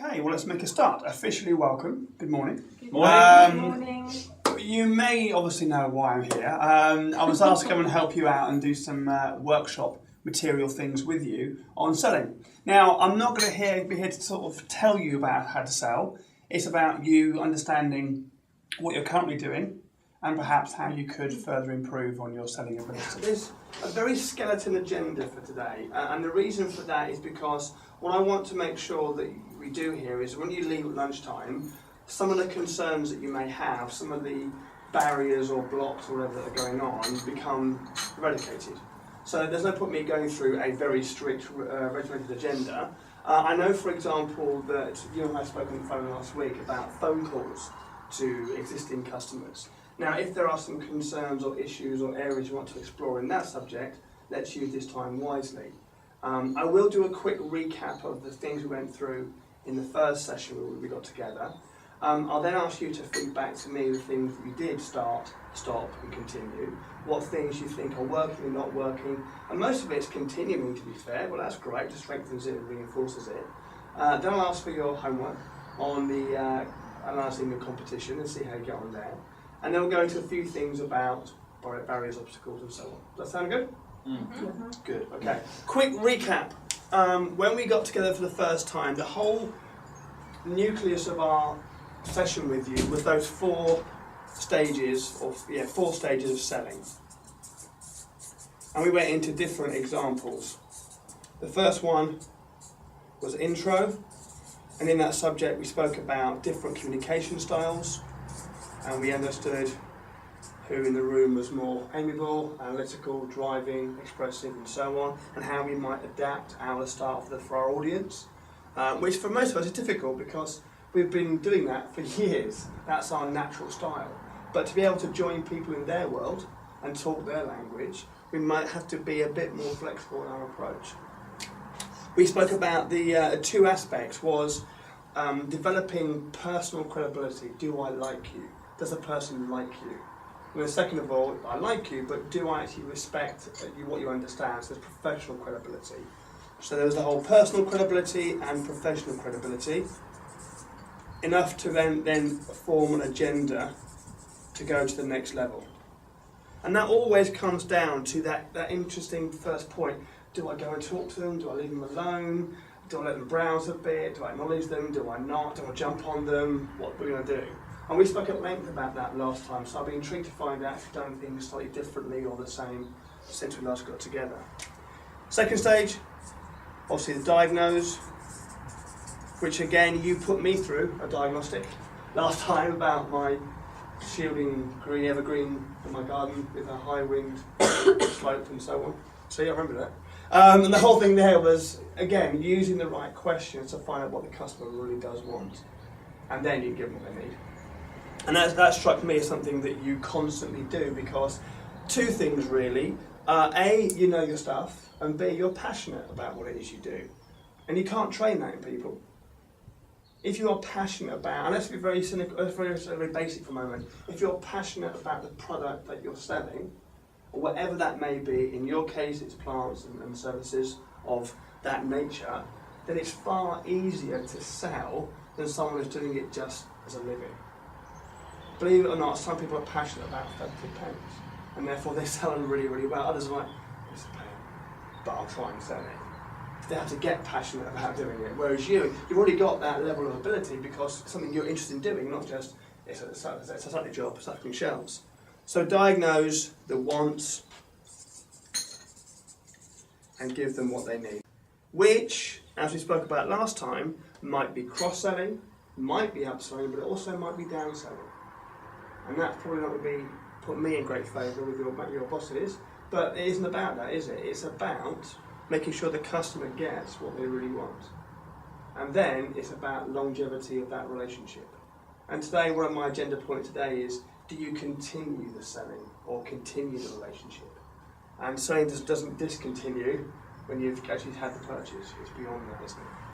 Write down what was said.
Okay, well, let's make a start. Officially welcome. Good morning. Good morning. Good morning. You may obviously know why I'm here. I was asked to come and help you out and do some workshop material things with you on selling. Now, I'm not going to be here to sort of tell you about how to sell. It's about you understanding what you're currently doing and perhaps how you could further improve on your selling ability. There's a very skeleton agenda for today, and the reason for that is because what I want to make sure that we do here is when you leave at lunchtime, some of the concerns that you may have, some of the barriers or blocks or whatever that are going on become eradicated. So there's no point me going through a very strict regimented agenda. I know, for example, that you and I spoke on the phone last week about phone calls to existing customers. Now, if there are some concerns or issues or areas you want to explore in that subject, let's use this time wisely. I will do a quick recap of the things we went through in the first session where we got together. I'll then ask you to feed back to me the things that you did start, stop and continue, what things you think are working and not working, and most of it's continuing, to be fair. Well, that's great, just strengthens it and reinforces it. Then I'll ask for your homework on the analysing the competition and see how you get on there. And then we'll go into a few things about barriers, obstacles and so on. Does that sound good? Mm-hmm. Good, okay. Quick recap. When we got together for the first time, the whole nucleus of our session with you was those four stages of selling. And we went into different examples. The first one was intro, and in that subject we spoke about different communication styles, and we understood who in the room was more amiable, analytical, driving, expressive and so on, and how we might adapt our style for our audience, which for most of us is difficult because we've been doing that for years. That's our natural style. But to be able to join people in their world and talk their language, we might have to be a bit more flexible in our approach. We spoke about the two aspects was developing personal credibility. Do I like you? Does a person like you? And then second of all, I like you, but do I actually respect what you understand? So there's professional credibility. So there's the whole personal credibility and professional credibility. Enough to then form an agenda to go to the next level. And that always comes down to that interesting first point. Do I go and talk to them? Do I leave them alone? Do I let them browse a bit? Do I acknowledge them? Do I not? Do I jump on them? What are we going to do? And we spoke at length about that last time, so I've been intrigued to find out if you've done things slightly differently or the same since we last got together. Second stage, obviously the diagnose, which again you put me through a diagnostic last time about my shielding green evergreen in my garden with a high winged slope and so on. See, I remember that. And the whole thing there was, again, using the right questions to find out what the customer really does want. And then you give them what they need. And that struck me as something that you constantly do because two things really. A, you know your stuff, and B, you're passionate about what it is you do. And you can't train that in people. If you are passionate about, and let's be very cynical, very basic for a moment, if you're passionate about the product that you're selling, or whatever that may be, in your case it's plants and services of that nature, then it's far easier to sell than someone who's doing it just as a living. Believe it or not, some people are passionate about 30 pence, and therefore they sell them really, really well. Others are like, it's a pain, but I'll try and sell it. They have to get passionate about doing it, whereas you've already got that level of ability because it's something you're interested in doing, not just it's a Saturday job, stacking shelves. So diagnose the wants and give them what they need. Which, as we spoke about last time, might be cross-selling, might be upselling, but it also might be downselling. And that's probably not going to put me in great favour with your bosses, but it isn't about that, is it? It's about making sure the customer gets what they really want. And then it's about longevity of that relationship. And today, one of my agenda points today is, do you continue the selling or continue the relationship? And selling doesn't discontinue when you've actually had the purchase. It's beyond that, isn't it?